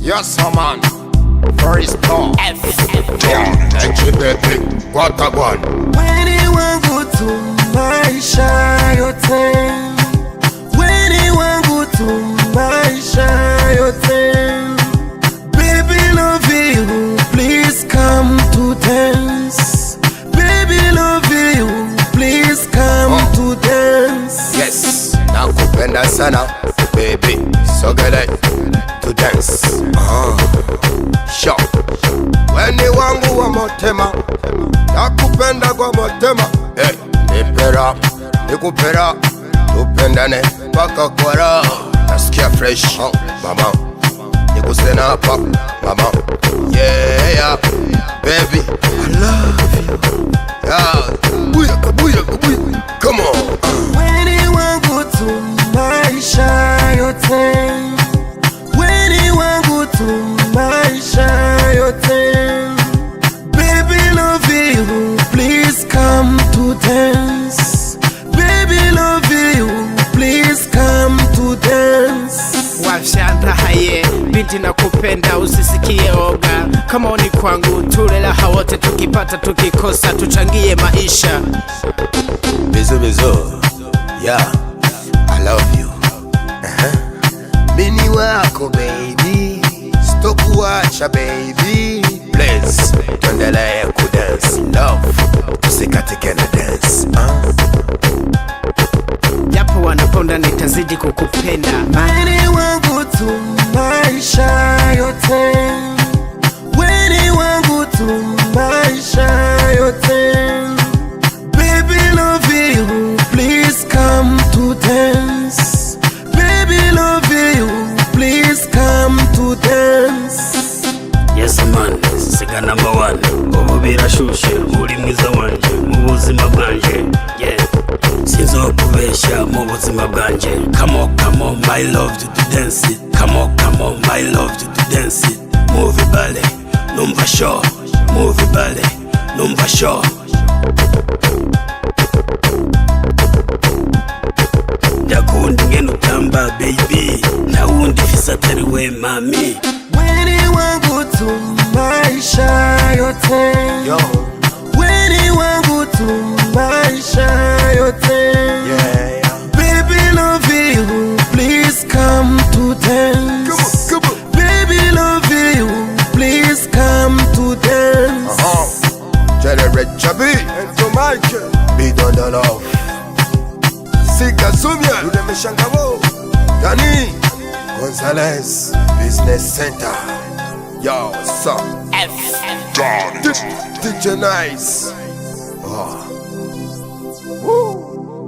Yes, man. First star. Baby, what a one. When you want go to maisha yote, when you want go to maisha yote, baby love you, please come to dance. Baby love you, please come to dance. Yes, nakupenda sana, baby, sogele to dance. Sure. Weni wangu wa motema, nakupenda kwa motema. Hey, nipera, nikupera, tupendane paka kwa raha. Nasikia fresh, mama, nikusena hapa, mama. Yeah, baby, I love you. Yeah, booyaka, booyaka, booyaka. Come on. When you want go to maisha yote, when you want go to maisha yote, baby love you, please come to dance. Baby love you, please come to dance. Washanda haye, binti na kupenda usisikie oga. Kama oni kwangu, tulela hawote tukipata tukikosa, tuchangie maisha. Bizo bizo, yeah, I love you. Mini wako baby, sitokuacha baby. Please, tuendelee kudance. Love, tusikatike na dance. Japo wanaponda nitazidi kukupenda. When you want go to maisha yote, when you want go to maisha yote, baby love you, please come to dance. Baby love you, please come to dance. Yes man, siga number one. Ubu birashushe, uri mwiza wanje mu buzima bwanje. Yeah, sinzokubesha mu buzima bwanje. Come on, my love to dance it. Come on, my love to dance it. Move it bale, numva show. Move it bale, numva show. Ndakunda ngeno tamba baby, na undi fisa tariwe mami. When you want go to maisha yote, Yo, when you want go to maisha yote, yeah. baby love you, please come to dance. Come on. Baby love you, please come to dance. Generate Chabi and to Michael. Be done the love. Sika Sumia, Lude Meshangabo. Dani Gonzalez, Business Center. Yo, what's up? DJ Nice. Woo.